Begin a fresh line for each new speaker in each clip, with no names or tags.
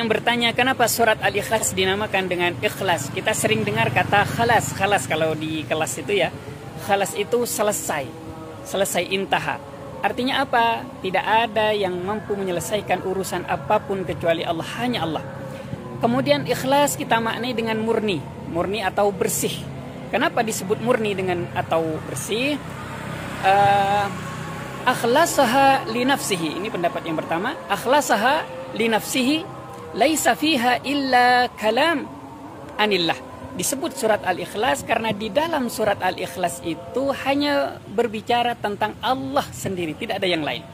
Yang bertanya kenapa surat Al-Ikhlas dinamakan dengan ikhlas. Kita sering dengar kata khalas. Khalas kalau di kelas itu ya. Khalas itu selesai. Selesai intaha. Artinya apa? Tidak ada yang mampu menyelesaikan urusan apapun kecuali Allah. Hanya Allah. Kemudian ikhlas kita maknai dengan murni. Murni atau bersih. Kenapa disebut murni dengan atau bersih? Akhlasaha li nafsihi. Ini pendapat yang pertama. Akhlasaha li nafsihi. Laisa fiha illa kalam anillah. Disebut surat Al-Ikhlas karena di dalam surat Al-Ikhlas itu hanya berbicara tentang Allah sendiri, tidak ada yang lain.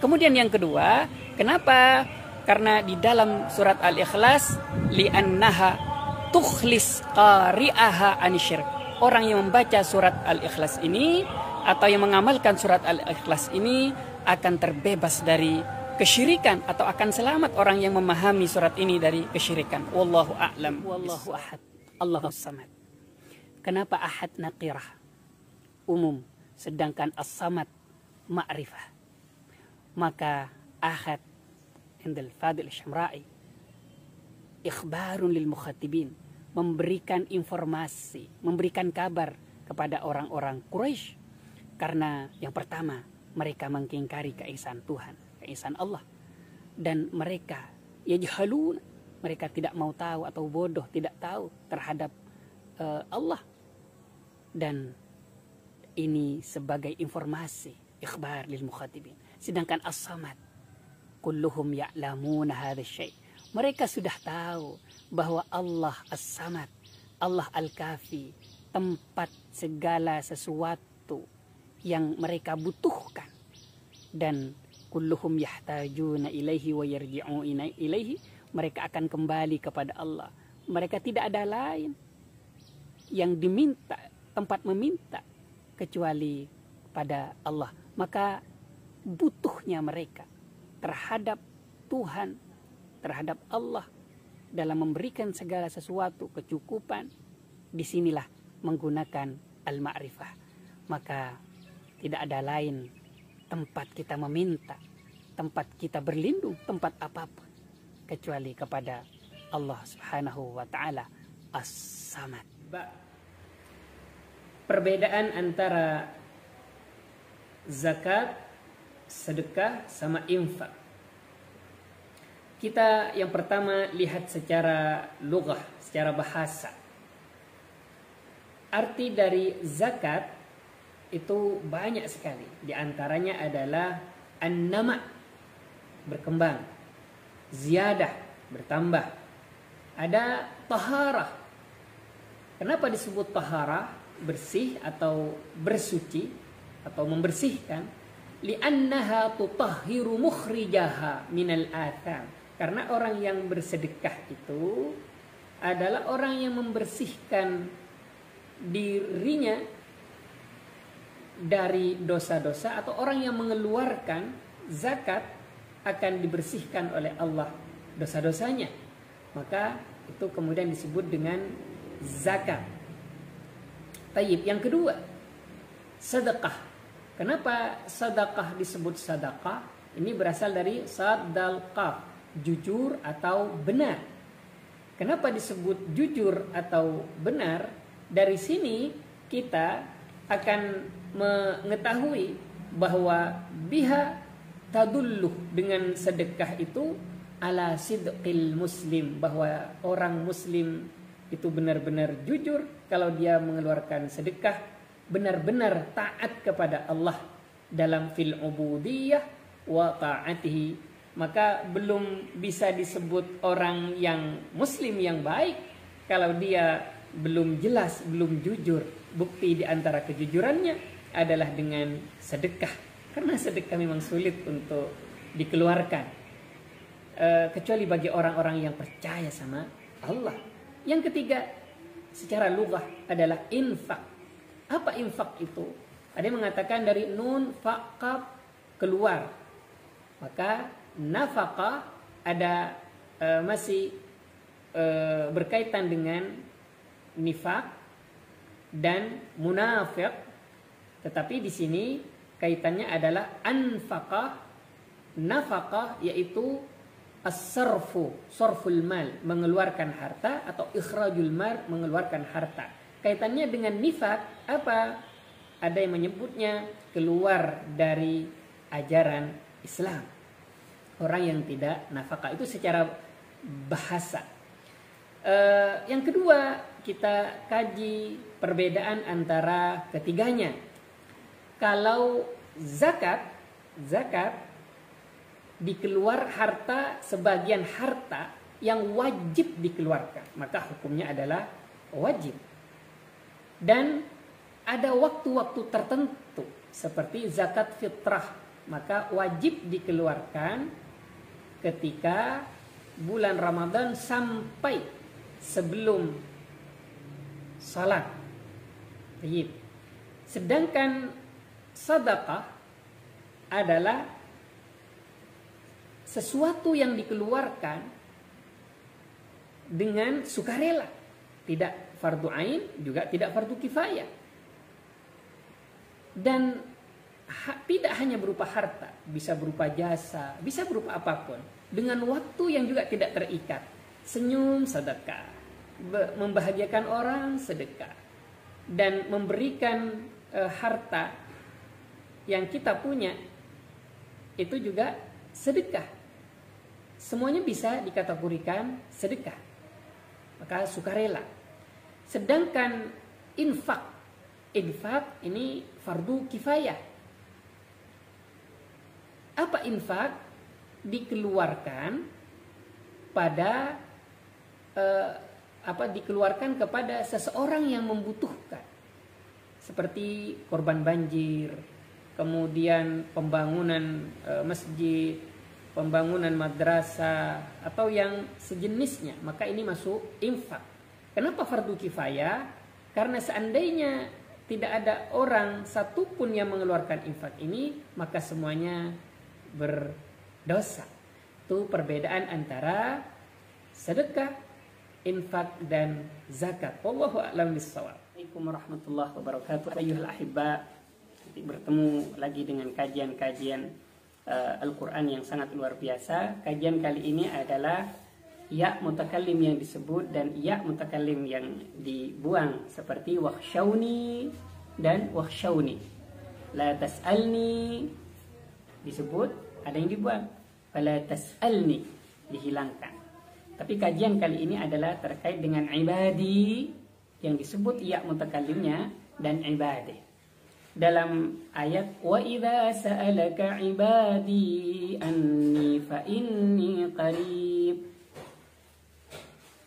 Kemudian yang kedua, kenapa? Karena di dalam surat Al-Ikhlas li'annaha tukhlis qari'aha anisyirk. Orang yang membaca surat Al-Ikhlas ini atau yang mengamalkan surat Al-Ikhlas ini akan terbebas dari kesyirikan atau akan selamat orang yang memahami surat ini dari kesyirikan. Wallahu a'lam. Wallahu ahad. Allahus samad. Kenapa ahad nakirah? Umum. Sedangkan as-samad ma'rifah. Maka ahad indal Fadil Syamra'i ikhbarun lil mukhatibin. Memberikan informasi, memberikan kabar kepada orang-orang Quraisy. Karena yang pertama, mereka mengingkari keesaan Tuhan. Keesaan Allah, dan mereka yajhalun, mereka tidak mau tahu atau bodoh, tidak tahu terhadap Allah, dan ini sebagai informasi ikhbar lil mukhatibin. Sedangkan as-samad kulluhum ya'lamuna hadha syai', mereka sudah tahu bahwa Allah as-samad, Allah al-kafi, tempat segala sesuatu yang mereka butuhkan, dan kulluhum yahtajuna ilaihi wa yarji'una ilaihi, mereka akan kembali kepada Allah. Mereka tidak ada lain yang diminta, tempat meminta kecuali pada Allah. Maka butuhnya mereka terhadap Tuhan, terhadap Allah dalam memberikan segala sesuatu kecukupan, disinilah menggunakan al-ma'rifah. Maka tidak ada lain tempat kita meminta, tempat kita berlindung, tempat apapun kecuali kepada Allah Subhanahu wa taala As-Samad. Perbedaan antara zakat, sedekah sama infak. Kita yang pertama lihat secara lughah, secara bahasa. Arti dari zakat itu banyak sekali. Di antaranya adalah an-nama, berkembang, ziyadah, bertambah. Ada taharah. Kenapa disebut taharah? Bersih atau bersuci atau membersihkan. Li'annaha tutahhiru mukhrijaha minal atham. Karena orang yang bersedekah itu adalah orang yang membersihkan dirinya dari dosa-dosa, atau orang yang mengeluarkan zakat akan dibersihkan oleh Allah dosa-dosanya. Maka itu kemudian disebut dengan zakat. Tayyib, yang kedua, sedekah. Kenapa sedekah disebut sedekah? Ini berasal dari sadaqah, jujur atau benar. Kenapa disebut jujur atau benar? Dari sini kita akan mengetahui bahwa biha tadulluh, dengan sedekah itu ala sidqil muslim, bahwa orang muslim itu benar-benar jujur kalau dia mengeluarkan sedekah, benar-benar taat kepada Allah dalam fil ubudiyah wa ta'atihi. Maka belum bisa disebut orang yang muslim yang baik kalau dia belum jelas, belum jujur. Bukti di antara kejujurannya adalah dengan sedekah, karena sedekah memang sulit untuk dikeluarkan kecuali bagi orang-orang yang percaya sama Allah. Yang ketiga, secara lughah adalah infak. Apa infak itu? Ada yang mengatakan dari nun faqab, keluar. Maka nafaqah ada masih berkaitan dengan nifaq dan munafiq, tetapi di sini kaitannya adalah anfaqah, nafaqah, yaitu as-sarfu, sarful mal, mengeluarkan harta, atau ikhrajul mal, mengeluarkan harta. Kaitannya dengan nifaq apa? Ada yang menyebutnya keluar dari ajaran Islam. Orang yang tidak nafkah, itu secara bahasa. Yang kedua, kita kaji perbedaan antara ketiganya. Kalau zakat dikeluar harta, sebagian harta yang wajib dikeluarkan, maka hukumnya adalah wajib. Dan ada waktu-waktu tertentu seperti zakat fitrah, maka wajib dikeluarkan ketika bulan Ramadan sampai sebelum salat. Sedangkan sedekah adalah sesuatu yang dikeluarkan dengan sukarela, tidak fardu ain, juga tidak fardu kifayah. Dan tidak hanya berupa harta, bisa berupa jasa, bisa berupa apapun, dengan waktu yang juga tidak terikat. Senyum sedekah, membahagiakan orang sedekah, dan memberikan harta yang kita punya itu juga sedekah. Semuanya bisa dikategorikan sedekah, maka sukarela. Sedangkan infak ini fardu kifayah. Apa infak? Dikeluarkan pada dikeluarkan kepada seseorang yang membutuhkan, seperti korban banjir, kemudian pembangunan masjid, pembangunan madrasah, atau yang sejenisnya, maka ini masuk infak. Kenapa fardu kifayah? Karena seandainya tidak ada orang satupun yang mengeluarkan infak ini, maka semuanya berdosa. Itu perbedaan antara sedekah, infak, dan zakat. Wallahu a'lam bishawab. Assalamualaikum warahmatullahi wabarakatuh. Ayyuhal ahibba, bertemu lagi dengan kajian-kajian Al-Quran yang sangat luar biasa. Kajian kali ini adalah ya mutakallim yang disebut dan ya mutakallim yang dibuang, seperti wakhshawni dan wakhshawni. La tas'alni disebut, ada yang dibuang. Fala tas'alni dihilangkan. Tapi kajian kali ini adalah terkait dengan ibadi yang disebut ya mutakallimnya dan ibadi. Dalam ayat wa idza sa'alaka ibadi anni fa inni qarib,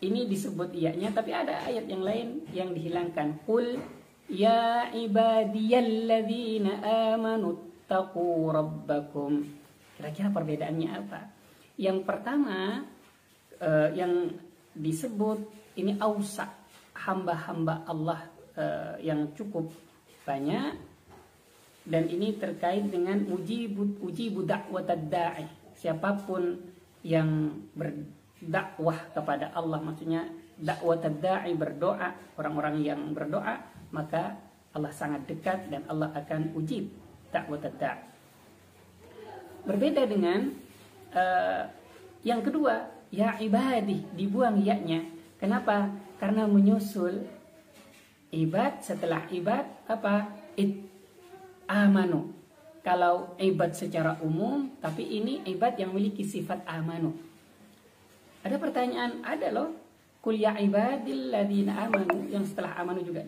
ini disebut iya-nya, tapi ada ayat yang lain yang dihilangkan. Qul ya ibadiyalladzina amanu taqu rabbakum. Kira-kira perbedaannya apa? Yang pertama yang disebut ini ausa, hamba-hamba Allah yang cukup banyak. Dan ini terkait dengan uji budak watadda'i. Siapapun yang berdakwah kepada Allah, maksudnya dakwah tadda'i, berdoa, orang-orang yang berdoa, maka Allah sangat dekat dan Allah akan uji dakwah tadda'i. Berbeda dengan yang kedua, ya ibadi, dibuang ya-nya. Kenapa? Karena menyusul ibad, setelah ibad apa? Amanu. Kalau ibad secara umum, tapi ini ibad yang memiliki sifat amanu. Ada pertanyaan, ada loh. Qul ya ibadilladzina amanu, yang setelah amanu juga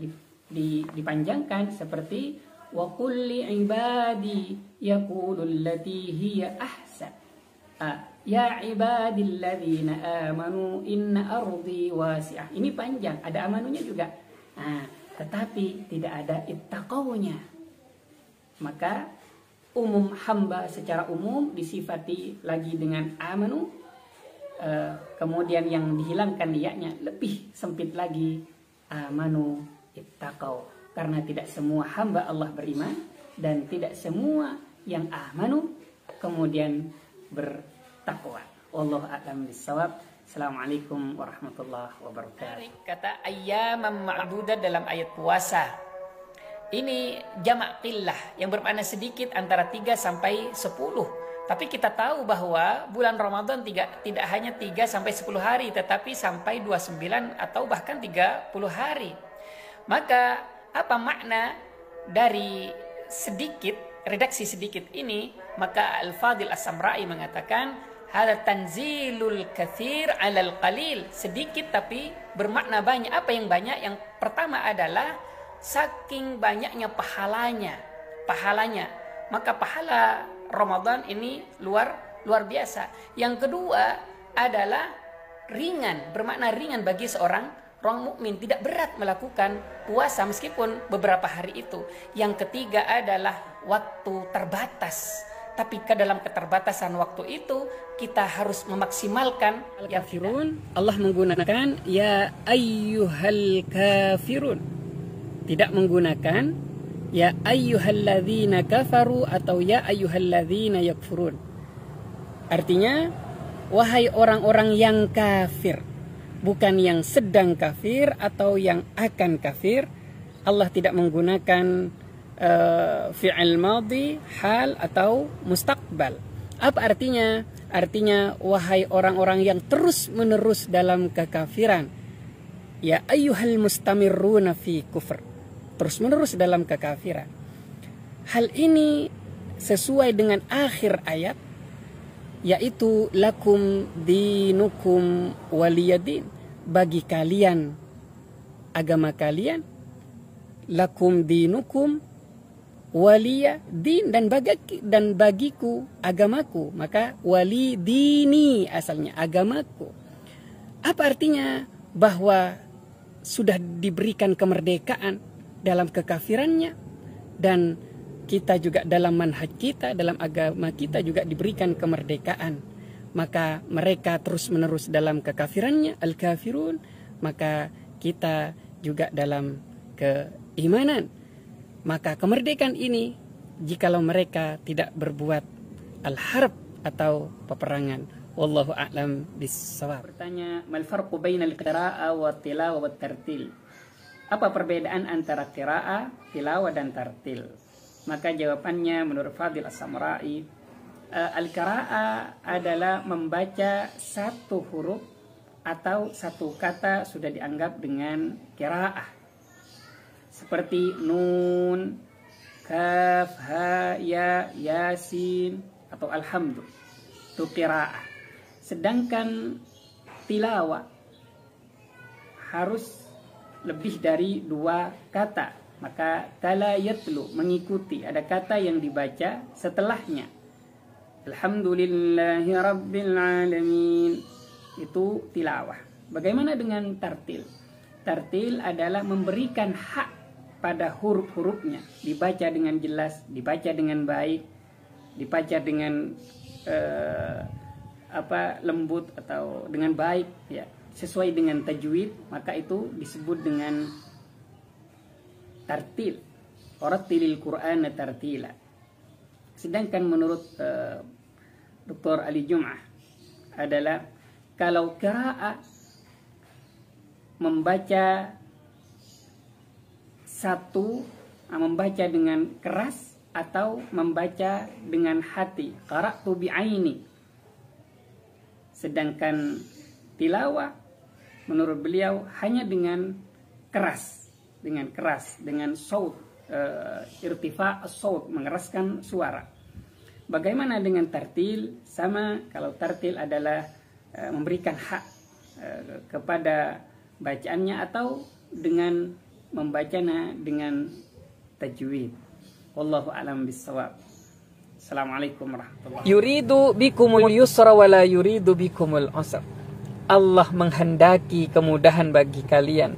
dipanjangkan, seperti wa qul li ibadi yaqulul lati hiya ahsan. Ya ibadilladzina amanu inna ardi wasi'ah. Ini panjang, ada amanunya juga. Tetapi tidak ada ittaqawnya. Maka umum hamba secara umum disifati lagi dengan amanu. Kemudian yang dihilangkan dianya lebih sempit lagi, amanu ittaqaw. Karena tidak semua hamba Allah beriman, dan tidak semua yang amanu kemudian bertakwa. Wallahu a'lam bishawab. Assalamualaikum warahmatullahi wabarakatuh. Kata ayyaman ma'dudah dalam ayat puasa. Ini jamak qillah yang bermakna sedikit, antara 3 sampai 10. Tapi kita tahu bahwa bulan Ramadan tidak hanya 3 sampai 10 hari, tetapi sampai 29 atau bahkan 30 hari. Maka apa makna dari redaksi sedikit ini? Maka Al-Fadil As-Samra'i mengatakan, hada tanzilul katsir 'alal qalil, sedikit tapi bermakna banyak. Apa yang banyak? Yang pertama adalah saking banyaknya pahalanya. Maka pahala Ramadan ini luar biasa. Yang kedua adalah ringan, bermakna ringan bagi seorang mukmin, tidak berat melakukan puasa meskipun beberapa hari itu. Yang ketiga adalah waktu terbatas. Tapi ke dalam keterbatasan waktu itu kita harus memaksimalkan. Al-kafirun, Allah menggunakan ya ayyuhal kafirun, tidak menggunakan ya ayyuhalladzina kafaru atau ya ayyuhalladzina yakfurun. Artinya wahai orang-orang yang kafir, bukan yang sedang kafir atau yang akan kafir. Allah tidak menggunakan fi'il madhi, hal atau mustaqbal. Apa artinya? Artinya wahai orang-orang yang terus-menerus dalam kekafiran. Ya ayyuhal mustamirruna fi kufr, terus-menerus dalam kekafiran. Hal ini sesuai dengan akhir ayat, yaitu lakum dinukum waliyadin, bagi kalian agama kalian, lakum dinukum waliya din, dan bagiku agamaku. Maka wali dini asalnya agamaku. Apa artinya? Bahwa sudah diberikan kemerdekaan dalam kekafirannya, dan kita juga dalam manhaj kita, dalam agama kita juga diberikan kemerdekaan. Maka mereka terus menerus dalam kekafirannya, al-kafirun, maka kita juga dalam keimanan. Maka kemerdekaan ini, jikalau mereka tidak berbuat al-harb atau peperangan. Wallahu a'lam bis-shawab. Bertanya, mal farqu bainal qira'ah wa tilawah wa tartil? Apa perbedaan antara qira'ah, tilawah dan tartil? Maka jawabannya menurut Fadil As-Samra'i, al-qira'ah adalah membaca satu huruf atau satu kata sudah dianggap dengan qira'ah. Seperti nun, kaf, ha, ya, yasin, atau alhamdulillah, itu qira'ah. Sedangkan tilawah harus lebih dari 2 kata. Maka tala yatlu, mengikuti, ada kata yang dibaca setelahnya. Alhamdulillahi rabbil alamin, itu tilawah. Bagaimana dengan tartil? Tartil adalah memberikan hak pada huruf-hurufnya, dibaca dengan jelas, dibaca dengan baik, dibaca dengan lembut atau dengan baik, ya, sesuai dengan tajwid. Maka itu disebut dengan tartil. Warattilil Qur'ana tartila. Sedangkan menurut Dr. Ali Jum'ah adalah kalau qiraa'ah membaca membaca dengan keras atau membaca dengan hati, qara'tu bi'aini. Sedangkan tilawah menurut beliau hanya dengan keras, dengan saut, irtifa' as-saut, mengeraskan suara. Bagaimana dengan tartil? Sama, kalau tartil adalah memberikan hak kepada bacaannya atau dengan membacanya dengan tajwid. Wallahu a'lam bis-shawab. Assalamualaikum warahmatullahi wabarakatuh. Yuridu bikumul yusra wa la yuridu bikumul usra. Allah menghendaki kemudahan bagi kalian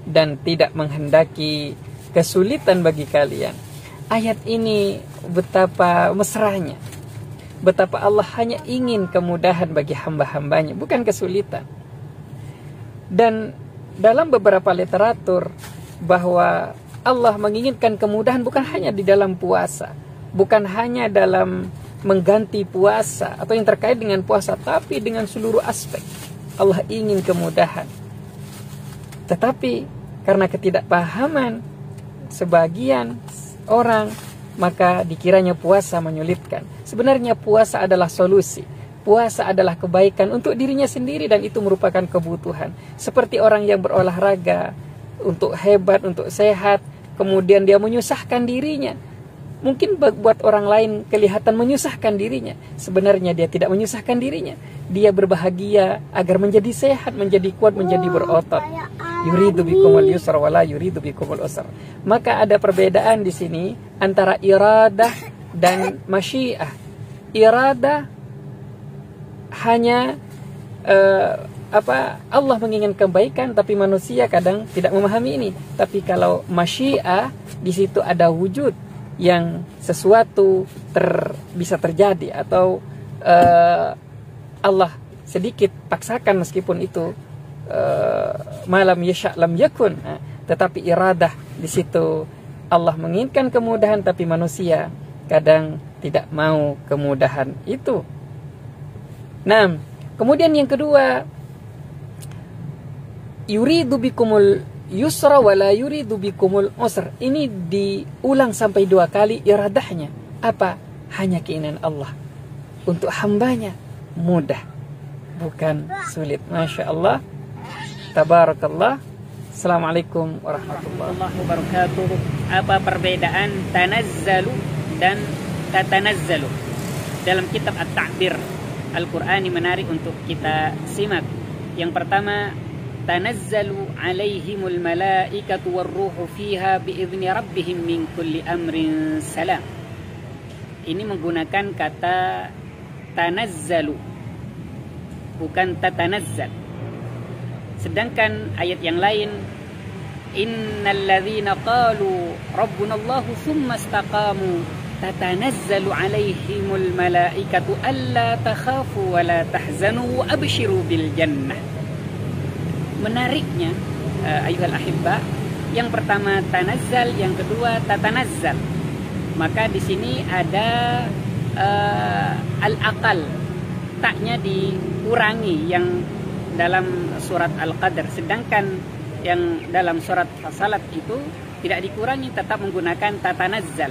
dan tidak menghendaki kesulitan bagi kalian. Ayat ini betapa mesranya. Betapa Allah hanya ingin kemudahan bagi hamba-hambanya, bukan kesulitan. Dan dalam beberapa literatur bahwa Allah menginginkan kemudahan bukan hanya di dalam puasa, bukan hanya dalam mengganti puasa atau yang terkait dengan puasa, tapi dengan seluruh aspek Allah ingin kemudahan. Tetapi karena ketidakpahaman sebagian orang, maka dikiranya puasa menyulitkan. Sebenarnya puasa adalah solusi. Puasa adalah kebaikan untuk dirinya sendiri dan itu merupakan kebutuhan. Seperti orang yang berolahraga untuk hebat, untuk sehat, kemudian dia menyusahkan dirinya. Mungkin buat orang lain kelihatan menyusahkan dirinya. Sebenarnya dia tidak menyusahkan dirinya. Dia berbahagia agar menjadi sehat, menjadi kuat, menjadi berotot. Yuridu bikumul yusra wala yuridu bikumul usra. Maka ada perbedaan di sini antara iradah dan masyiah. Iradah hanya Allah menginginkan kebaikan, tapi manusia kadang tidak memahami ini. Tapi kalau masyiah, di situ ada wujud yang sesuatu bisa terjadi, atau Allah sedikit paksakan meskipun itu malam yasha' lam yakun. Tetapi iradah di situ Allah menginginkan kemudahan, tapi manusia kadang tidak mau kemudahan itu. Nah, kemudian yang kedua, yuridu bikumul yusra wala yuridu bikumul usra. Ini diulang sampai 2 kali iradahnya. Apa? Hanya keinginan Allah untuk hambanya mudah, bukan sulit. Masya Allah, tabarakallah. Assalamualaikum warahmatullahi wabarakatuh. Apa perbedaan tanazzalu dan tatanazzalu? Dalam kitab At-Ta'bir Al-Qur'ani menarik untuk kita simak. Yang pertama, tanazzalu alaihimul malaikatu warruhu fiha biizni rabbihim min kulli amrin salam. Ini menggunakan kata tanazzalu, bukan tatanazzal. Sedangkan ayat yang lain, innal ladzina qalu rabbunallahu tsumma istaqamu tatanazzalu alaihimul malaikatu alla takhafu wa la tahzanu wa abshiru bil jannah. Menariknya ayuhal ahibba, yang pertama tanazzal, yang kedua tatanazzal. Maka di sini ada al-aqal, taknya dikurangi yang dalam surat Al-Qadr, sedangkan yang dalam surat Fasalat itu tidak dikurangi, tetap menggunakan tatanazzal.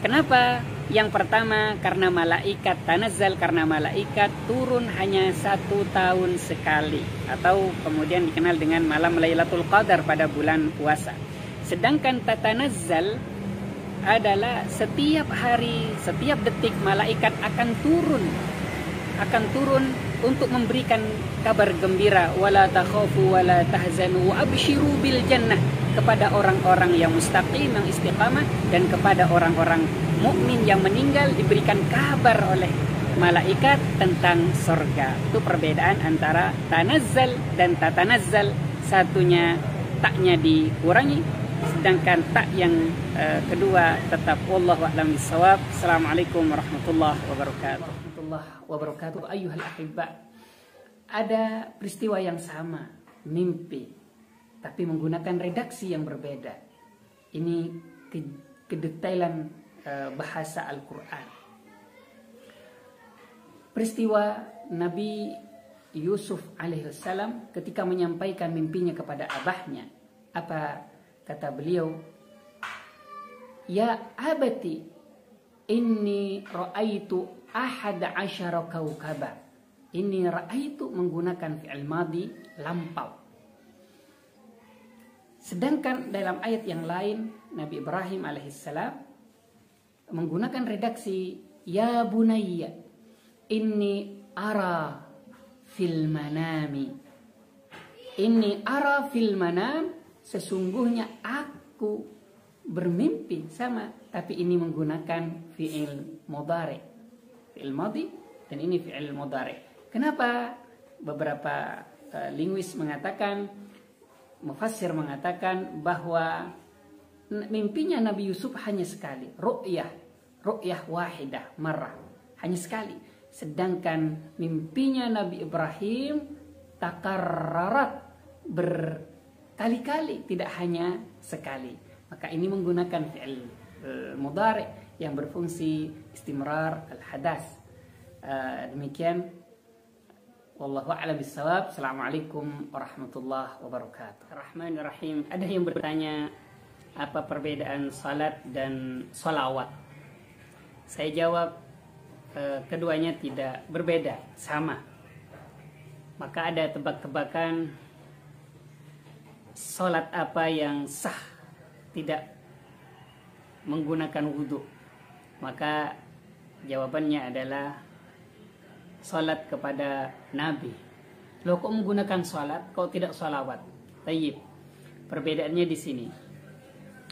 Kenapa? Yang pertama karena malaikat, tanazzal karena malaikat turun hanya 1 tahun sekali, atau kemudian dikenal dengan malam Lailatul Qadar pada bulan puasa. Sedangkan tatanazzal adalah setiap hari, setiap detik malaikat akan turun untuk memberikan kabar gembira, wala takhafu wala tahzanu wa abshiru bil jannah, kepada orang-orang yang mustaqim, yang istiqamah, dan kepada orang-orang mukmin yang meninggal diberikan kabar oleh malaikat tentang surga. Itu perbedaan antara tanazzal dan tatanazzal. Satunya taknya dikurangi, sedangkan tak yang kedua tetap. Wallahu a'lam bishawab. Assalamualaikum warahmatullahi wabarakatuh. Ayyuhal ahibba, ada peristiwa yang sama, mimpi, tapi menggunakan redaksi yang berbeda. Ini kedetailan bahasa Al-Quran. Peristiwa Nabi Yusuf alaihissalam ketika menyampaikan mimpinya kepada abahnya. Apa kata beliau? Ya abati, inni ra'aitu ahada asyara kaukaba. Ini ra'aitu menggunakan fi'il madhi lampau. Sedangkan dalam ayat yang lain Nabi Ibrahim alaihissalam menggunakan redaksi ya bunayya inni ara fil manami. Inni ara fil manam, sesungguhnya aku bermimpi, sama, tapi ini menggunakan fi'il mudhari, fi'il madhi, dan ini fi'il mudhari. Kenapa? Beberapa linguis mengatakan, mufassir mengatakan bahwa mimpinya Nabi Yusuf hanya sekali, ru'yah wahidah, marrah, hanya sekali. Sedangkan mimpinya Nabi Ibrahim takarrarat, berkali-kali, tidak hanya sekali. Maka ini menggunakan fi'il mudhari yang berfungsi istimrar al-hadas. Demikian, wallahu a'lam bishawab. Assalamualaikum warahmatullahi wabarakatuh. Rahmanirrahim. Ada yang bertanya, apa perbedaan salat dan salawat? Saya jawab, keduanya tidak berbeda, sama. Maka ada tebak-tebakan sholat apa yang sah tidak menggunakan wudhu. Maka jawabannya adalah sholat kepada Nabi. Loh, kok menggunakan sholat, kok tidak sholawat? Tayyib. Perbedaannya di sini.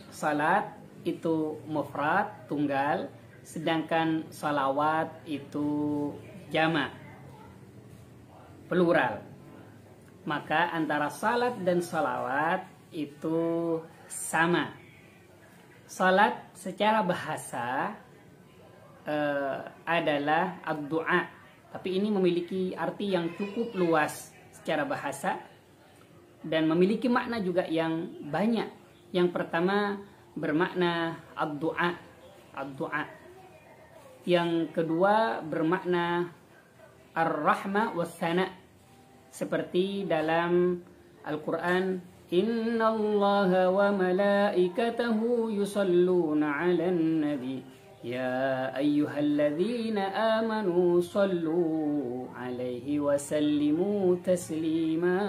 Sholat itu mufrad, tunggal, sedangkan sholawat itu jamak, plural. Maka antara salat dan sholawat itu sama. Salat secara bahasa adalah ad-du'a, tapi ini memiliki arti yang cukup luas secara bahasa dan memiliki makna juga yang banyak. Yang pertama bermakna ad-du'a, ad-du'a. Yang kedua bermakna ar-rahmah was-sana, seperti dalam Al-Quran, innallaha wa malaikatahu yusalluna 'alan nabi ya ayyuhalladzina amanu sallu 'alaihi wa sallimu taslima.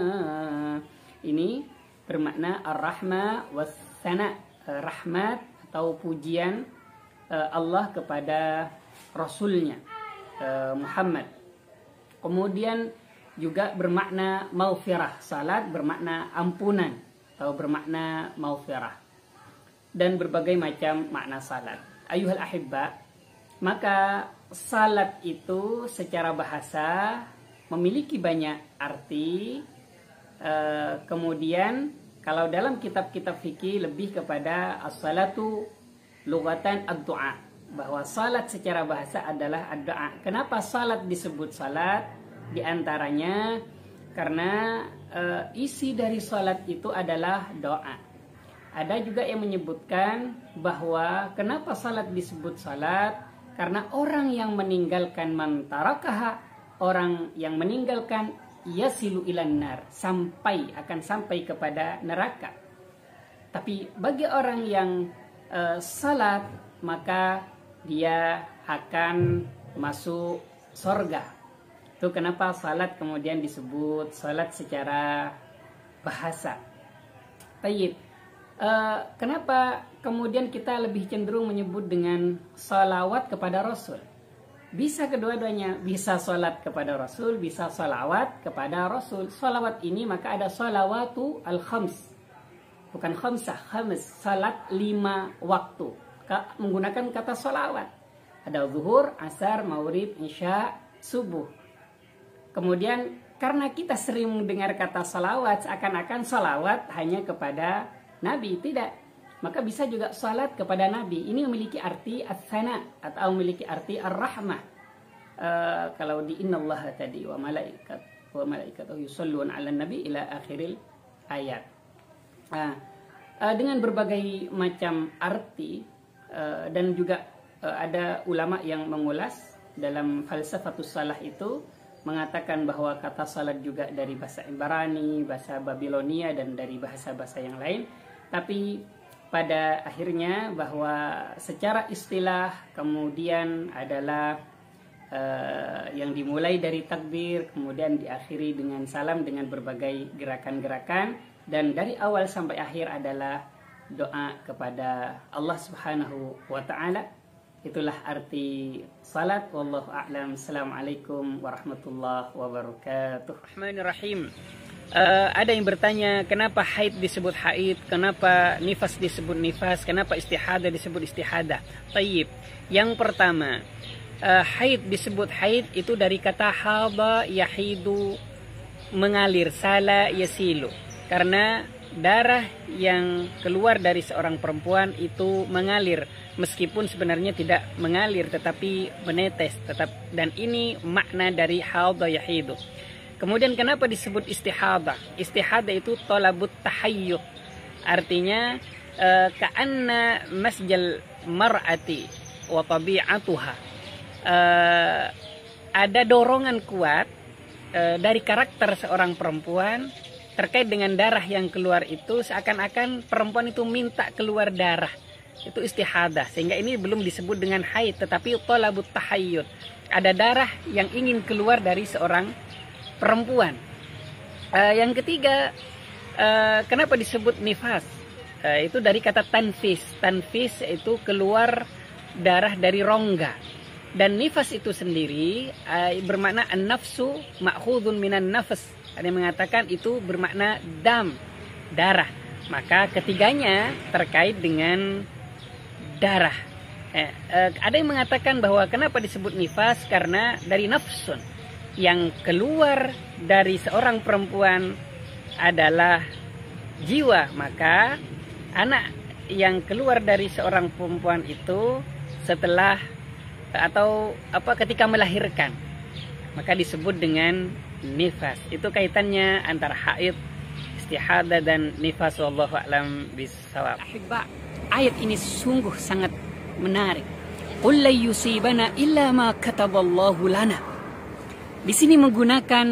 Ini bermakna ar-rahmah was-sana, rahmat atau pujian Allah kepada Rasulnya Muhammad. Kemudian juga bermakna maghfirah. Salat bermakna ampunan atau bermakna maghfirah. Dan berbagai macam makna salat. Ayuhal ahibba, maka salat itu secara bahasa memiliki banyak arti. Kemudian kalau dalam kitab-kitab fikih lebih kepada as-salatu lughatan ad-du'a, bahwa salat secara bahasa adalah ad-du'a. Kenapa salat disebut salat? Di antaranya karena isi dari salat itu adalah doa. Ada juga yang menyebutkan bahwa kenapa salat disebut salat? Karena orang yang meninggalkan man tarakaha, orang yang meninggalkan yasilu ilan nar, akan sampai kepada neraka. Tapi bagi orang yang salat, maka dia akan masuk surga. Itu kenapa salat kemudian disebut salat secara bahasa. Tayyib. Kenapa kemudian kita lebih cenderung menyebut dengan salawat kepada Rasul? Bisa kedua-duanya, bisa salat kepada Rasul, bisa salawat kepada Rasul. Salawat ini maka ada salawatu al-khams, bukan khamsah, khams, salat 5 waktu menggunakan kata salawat. Ada zuhur, asar, maghrib, isya, subuh. Kemudian karena kita sering mendengar kata salawat, seakan-akan salawat hanya kepada Nabi. Tidak. Maka bisa juga salat kepada Nabi. Ini memiliki arti as-sana atau memiliki arti ar-rahmah. Kalau di innallaha tadi wa malaikatahu yusalluna 'alan nabi ila akhiril ayat. Dengan berbagai macam arti dan juga ada ulama yang mengulas dalam falsafatus salah itu mengatakan bahwa kata salat juga dari bahasa Ibrani, bahasa Babilonia dan dari bahasa-bahasa yang lain. Tapi pada akhirnya bahwa secara istilah kemudian adalah yang dimulai dari takbir, kemudian diakhiri dengan salam dengan berbagai gerakan-gerakan, dan dari awal sampai akhir adalah doa kepada Allah Subhanahu wa taala. Itulah arti salat. Wallahu a'lam. Assalamualaikum warahmatullahi wabarakatuh. Rahmanirrahim. Ada yang bertanya, kenapa haid disebut haid, kenapa nifas disebut nifas, kenapa istihadah disebut istihadah. Tayyib. Yang pertama, haid disebut haid itu dari kata haba yahidu, mengalir, sala yasilu. Karena darah yang keluar dari seorang perempuan itu mengalir, meskipun sebenarnya tidak mengalir tetapi menetes tetap, dan ini makna dari haba yahidu. Kemudian kenapa disebut istihadah? Istihadah itu talabut tahayyuh. Artinya ka'anna masjal mar'ati wa tabi'atuha. Ada dorongan kuat dari karakter seorang perempuan terkait dengan darah yang keluar itu, seakan-akan perempuan itu minta keluar darah. Itu istihadah. Sehingga ini belum disebut dengan haid, tetapi talabut tahayyud. ada darah yang ingin keluar dari seorang perempuan. Yang ketiga, kenapa disebut nifas? Itu dari kata tanfis. Tanfis itu keluar darah dari rongga. Dan nifas itu sendiri bermakna an-nafsu ma'khudun minan nafas. Ada yang mengatakan itu bermakna dam, darah. Maka ketiganya terkait dengan darah. Ada yang mengatakan bahwa kenapa disebut nifas, karena dari nafsun, yang keluar dari seorang perempuan adalah jiwa. Maka anak yang keluar dari seorang perempuan itu setelah atau ketika melahirkan, maka disebut dengan nifas. Itu kaitannya antara haid, istihadah dan nifas. Wallahu a'lam bishawab. Ayat ini sungguh sangat menarik. Qul la yusibana illa ma kataballahu lana. Di sini menggunakan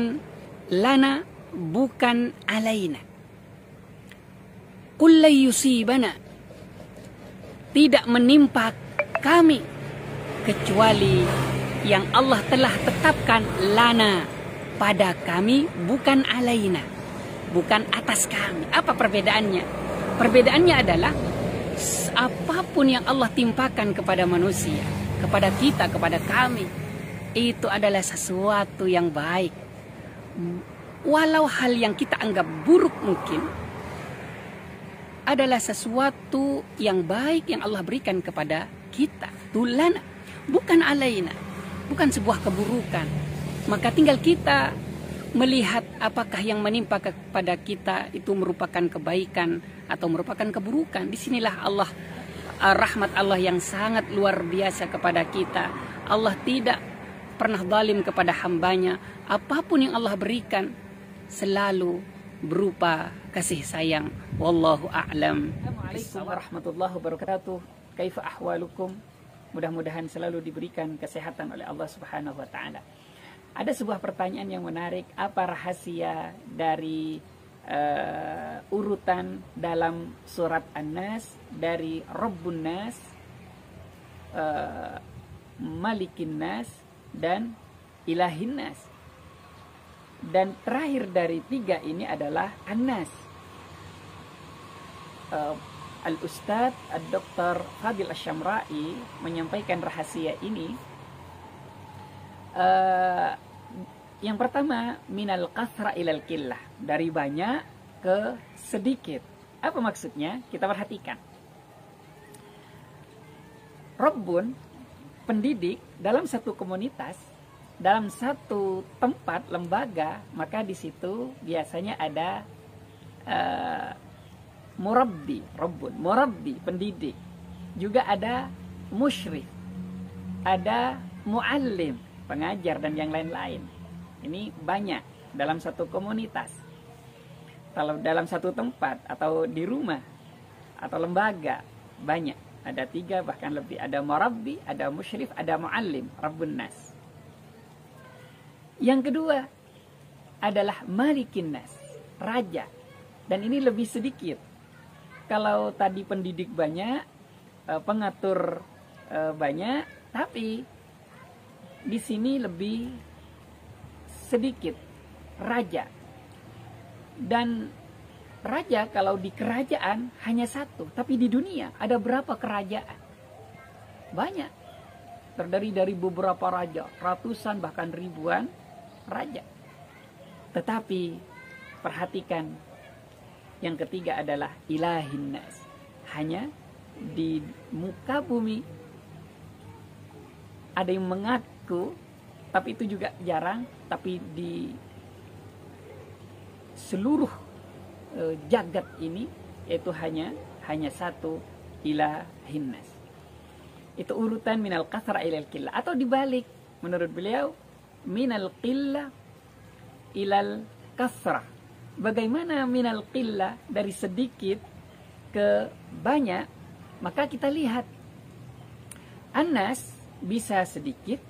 lana, bukan alaina. Qul la yusibana, tidak menimpa kami kecuali yang Allah telah tetapkan lana, pada kami, bukan alaina, bukan atas kami. Apa perbedaannya? Perbedaannya adalah apapun yang Allah timpakan kepada manusia, kepada kita, kepada kami, itu adalah sesuatu yang baik. Walau hal yang kita anggap buruk mungkin, adalah sesuatu yang baik yang Allah berikan kepada kita. Tulana, bukan alaina, bukan sebuah keburukan. Maka tinggal kita melihat apakah yang menimpa kepada kita itu merupakan kebaikan atau merupakan keburukan. Disinilah Allah, rahmat Allah yang sangat luar biasa kepada kita. Allah tidak pernah zalim kepada hambanya. Apapun yang Allah berikan selalu berupa kasih sayang. Wallahu a'lam. Assalamualaikum warahmatullahi wabarakatuh. Kaifa ahwalukum? Mudah-mudahan selalu diberikan kesehatan oleh Allah Subhanahu wa taala. Ada sebuah pertanyaan yang menarik, apa rahasia dari urutan dalam surat An-Nas dari Rabbun Nas, Malikin Nas, dan Ilahin Nas. Dan terakhir dari tiga ini adalah An-Nas. Al-Ustadz Dr. Fadil Asy-Syamra'i menyampaikan rahasia ini. Yang pertama, minal kasra ilal qillah, dari banyak ke sedikit. Apa maksudnya? Kita perhatikan. Rabbun, pendidik dalam satu komunitas, dalam satu tempat, lembaga, maka di situ biasanya ada murabbi, Rabbun, murabbi, pendidik. Juga ada musyrif, ada muallim, pengajar, dan yang lain-lain. Ini banyak dalam satu komunitas. Kalau dalam satu tempat atau di rumah atau lembaga, banyak. Ada tiga bahkan lebih. Ada murabbi, ada musyrif, ada muallim, Rabbun Nas. Yang kedua adalah Malikin Nas, raja. Dan ini lebih sedikit. Kalau tadi pendidik banyak, pengatur banyak, tapi di sini lebih sedikit, raja. Dan raja kalau di kerajaan hanya satu, tapi di dunia ada berapa kerajaan? Banyak. Terdiri dari beberapa raja, ratusan bahkan ribuan raja. Tetapi perhatikan, yang ketiga adalah Ilahin Nas. Hanya di muka bumi ada yang mengaku, tapi itu juga jarang. Tapi di seluruh jagat ini itu hanya satu, Ilahin Nas. Itu urutan minal kasra ilal qillah, atau dibalik menurut beliau minal qillah ilal kasra. Bagaimana minal qillah, dari sedikit ke banyak? Maka kita lihat An-Nas bisa sedikit,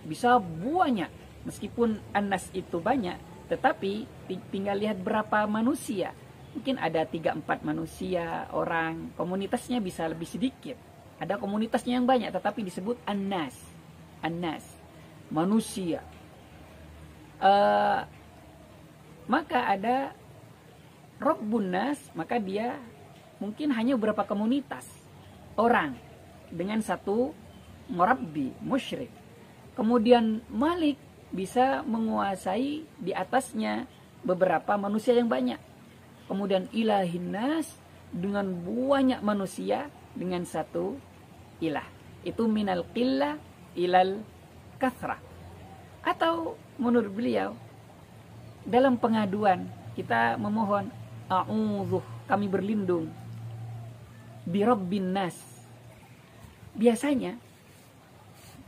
bisa banyak. Meskipun An-Nas itu banyak, tetapi tinggal lihat berapa manusia. Mungkin ada 3-4 manusia, orang. Komunitasnya bisa lebih sedikit. Ada komunitasnya yang banyak, tetapi disebut An-Nas. An-nas, manusia. Maka ada Rabbun Nas, maka dia mungkin hanya beberapa komunitas orang dengan satu murabbi, musyrik. Kemudian Malik bisa menguasai di atasnya beberapa manusia yang banyak. Kemudian Ilahin Nas dengan banyak manusia dengan satu ilah. Itu minal qillah ilal kathrah. Atau menurut beliau, dalam pengaduan kita memohon, a'udzu, kami berlindung birabbin nas. Biasanya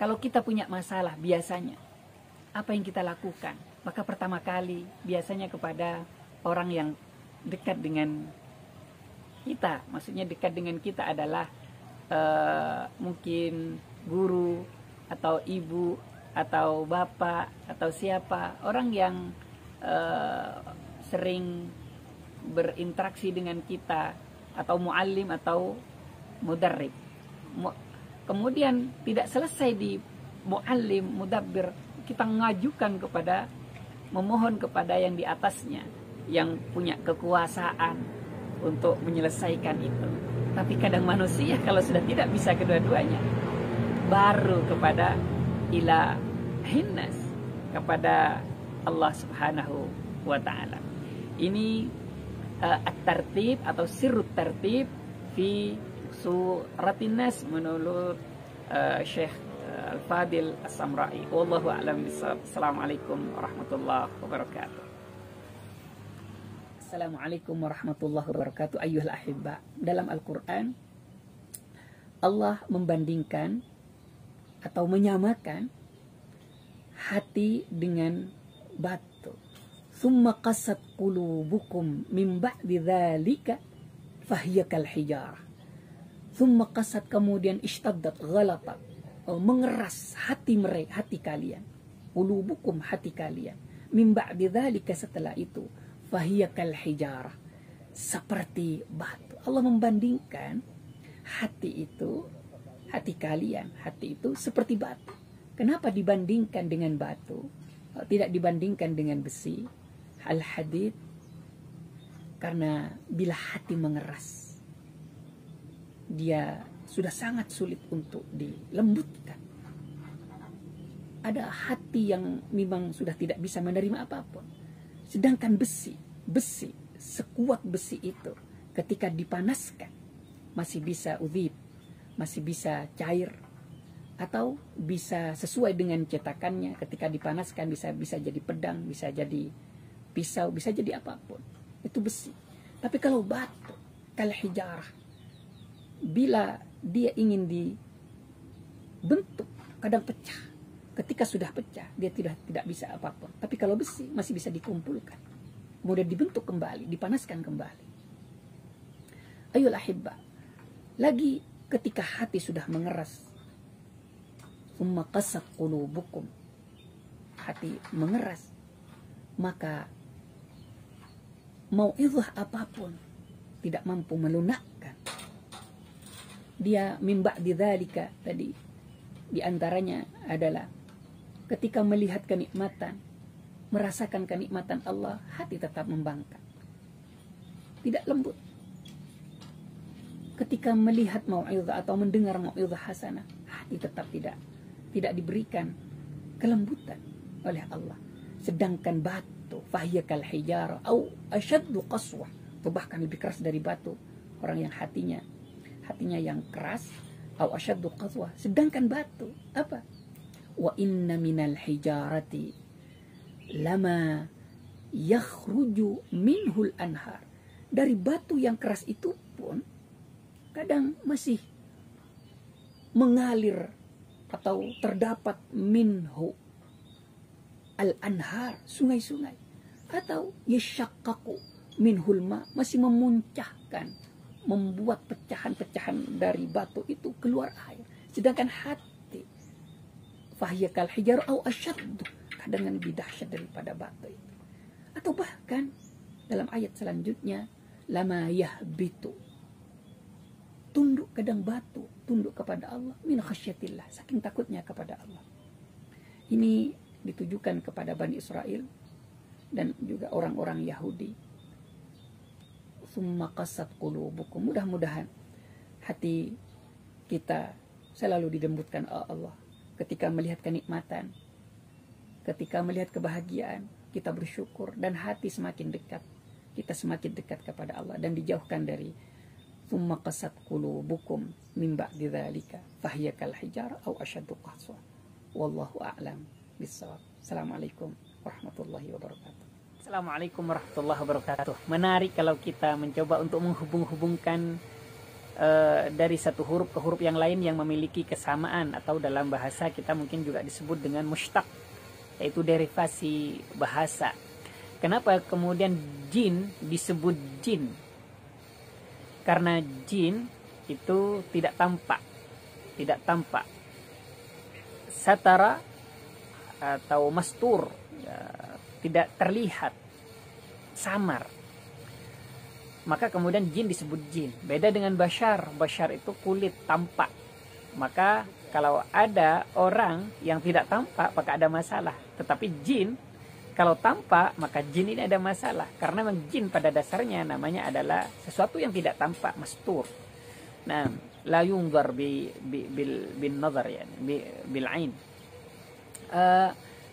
kalau kita punya masalah, biasanya apa yang kita lakukan? Maka pertama kali biasanya kepada orang yang dekat dengan kita. Maksudnya dekat dengan kita adalah mungkin guru atau ibu atau bapak atau siapa, orang yang sering berinteraksi dengan kita, atau muallim atau mudarrib. Kemudian tidak selesai di muallim, mudabbir, kita mengajukan kepada, memohon kepada yang di atasnya, yang punya kekuasaan untuk menyelesaikan itu. Tapi kadang manusia kalau sudah tidak bisa kedua-duanya, baru kepada Ilahin Nas, kepada Allah Subhanahu wa ta'ala. Ini at-tartib atau sirrut tartib fi suratin Nas menurut Syekh Al-Fadil As-Samra'i. Wallahu a'lam bishawab. Assalamualaikum warahmatullahi wabarakatuh. Assalamualaikum warahmatullahi wabarakatuh. Ayyuhal ahibba, dalam Al-Quran Allah membandingkan atau menyamakan hati dengan batu. Summa qasat qulubukum min ba'di dzalika fahiya kal hijarah. Summa qasat, kemudian ishtaddat, ghalatat, mengeras hati mereka, hati kalian. Qulubukum, hati kalian. Min ba'di dzalika, setelah itu, fahiya kal hijarah, seperti batu. Allah membandingkan hati itu, hati kalian, hati itu seperti batu. Kenapa dibandingkan dengan batu? Tidak dibandingkan dengan besi, al-hadid? Karena bila hati mengeras, dia sudah sangat sulit untuk dilembutkan. Ada hati yang memang sudah tidak bisa menerima apapun. Sedangkan besi sekuat besi itu ketika dipanaskan masih bisa udhib, masih bisa cair, atau bisa sesuai dengan cetakannya. Ketika dipanaskan bisa jadi pedang, bisa jadi pisau, bisa jadi apapun. Itu besi. Tapi kalau batu, kal hijarah, bila dia ingin dibentuk, kadang pecah. Ketika sudah pecah, dia tidak bisa apapun. Tapi kalau besi masih bisa dikumpulkan, kemudian dibentuk kembali, dipanaskan kembali. Ayolah ahibba, lagi ketika hati sudah mengeras, summa qasat qulubukum, hati mengeras, maka mau'izah apapun tidak mampu melunakkan. Dia mimba di dzalika tadi, di antaranya adalah ketika melihat kenikmatan, merasakan kenikmatan Allah, hati tetap membangkang, tidak lembut. Ketika melihat mau'izah atau mendengar mau'izah hasanah, hati tetap tidak diberikan kelembutan oleh Allah. Sedangkan batu, fahiya kal hijarah au asyaddu qaswah, atau bahkan lebih keras dari batu. Orang yang hatinya yang keras, au asyaddu qaswah. Sedangkan batu apa? Wa inna minal hijarati lama yakhruju minhul anhar. Dari batu yang keras itu pun kadang masih mengalir atau terdapat minhu al-anhar, sungai-sungai, atau yashaqqaqu minhul ma, masih memuncahkan, membuat pecahan-pecahan dari batu itu keluar air. Sedangkan hati, fahiya kal hijar au asyaddu, kadang lebih dahsyat daripada batu itu. Atau bahkan dalam ayat selanjutnya, lama yahbitu, tunduk, kadang batu tunduk kepada Allah, min khasyatillah, saking takutnya kepada Allah. Ini ditujukan kepada Bani Israel dan juga orang-orang Yahudi. Summa qasat qulubukum. Mudah-mudahan hati kita selalu dilembutkan oleh Allah ketika melihat kenikmatan, ketika melihat kebahagiaan, kita bersyukur dan hati semakin dekat. Kita semakin dekat kepada Allah dan dijauhkan dari summa qasat qulubukum min ba'di dzalika fahiya kal hijarah aw ashaddu qaswa. Wallahu a'lam bissawab. Assalamualaikum warahmatullahi wabarakatuh. Assalamualaikum warahmatullahi wabarakatuh. Menarik kalau kita mencoba untuk menghubung-hubungkan dari satu huruf ke huruf yang lain yang memiliki kesamaan, atau dalam bahasa kita mungkin juga disebut dengan mushtaq, yaitu derivasi bahasa. Kenapa kemudian jin disebut jin? Karena jin itu tidak tampak, tidak tampak. Satara atau mastur, ya, tidak terlihat, samar. Maka kemudian jin disebut jin. Beda dengan bashar. Bashar itu kulit, tampak. Maka kalau ada orang yang tidak tampak, maka ada masalah. Tetapi jin, kalau tampak, maka jin ini ada masalah. Karena memang jin pada dasarnya namanya adalah sesuatu yang tidak tampak, mastur. Nah, la yunzar bin nazar, ya, bil ain.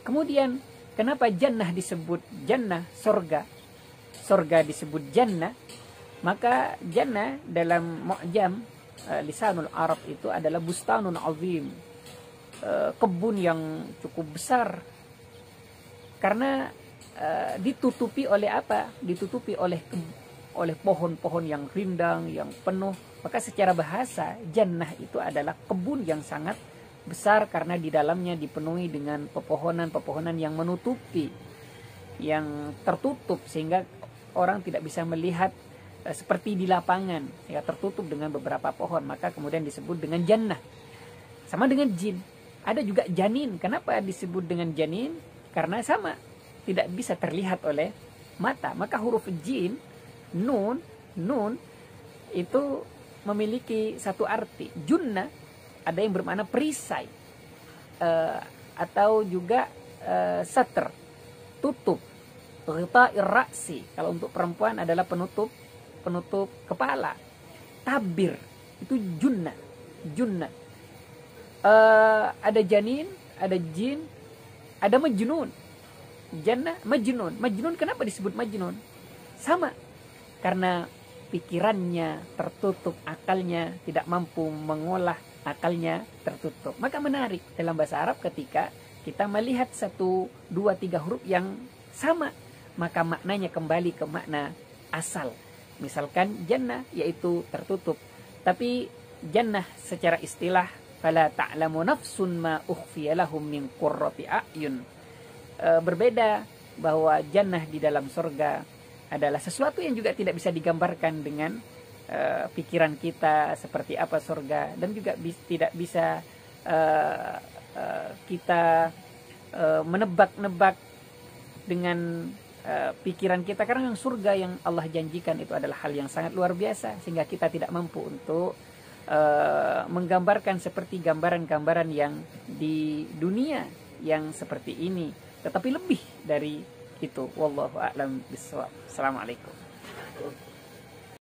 Kemudian kenapa jannah disebut jannah, sorga? Sorga disebut jannah. Maka jannah dalam mu'jam lisanul Arab itu adalah bustanun azim, kebun yang cukup besar. Karena ditutupi oleh apa? Ditutupi oleh pohon-pohon yang rindang, yang penuh. Maka secara bahasa jannah itu adalah kebun yang sangat besar karena di dalamnya dipenuhi dengan pepohonan-pepohonan yang menutupi, yang tertutup sehingga orang tidak bisa melihat seperti di lapangan, sehingga tertutup dengan beberapa pohon. Maka kemudian disebut dengan jannah. Sama dengan jin. Ada juga janin. Kenapa disebut dengan janin? Karena sama, tidak bisa terlihat oleh mata. Maka huruf jin, nun itu memiliki satu arti. Junna ada yang bermakna perisai, atau juga satr, tutup. Ghita'ir ra'si, kalau untuk perempuan adalah penutup kepala. Tabir itu junna. Ada janin, ada jin, ada majnun. Jannah, majnun. Majnun kenapa disebut majnun? Sama, karena pikirannya tertutup, akalnya tidak mampu mengolah, akalnya tertutup. Maka menarik dalam bahasa Arab ketika kita melihat 1, 2, 3 huruf yang sama, maka maknanya kembali ke makna asal. Misalkan jannah yaitu tertutup, tapi jannah secara istilah fala ta'lamu nafsun ma ukhfiya lahum min qurrati a'yun. Berbeda bahwa jannah di dalam surga adalah sesuatu yang juga tidak bisa digambarkan dengan pikiran kita seperti apa surga, dan juga tidak bisa kita menebak-nebak dengan pikiran kita, karena yang surga yang Allah janjikan itu adalah hal yang sangat luar biasa sehingga kita tidak mampu untuk menggambarkan seperti gambaran-gambaran yang di dunia yang seperti ini, tetapi lebih dari itu. Wallahu a'lam bishawab. Assalamualaikum.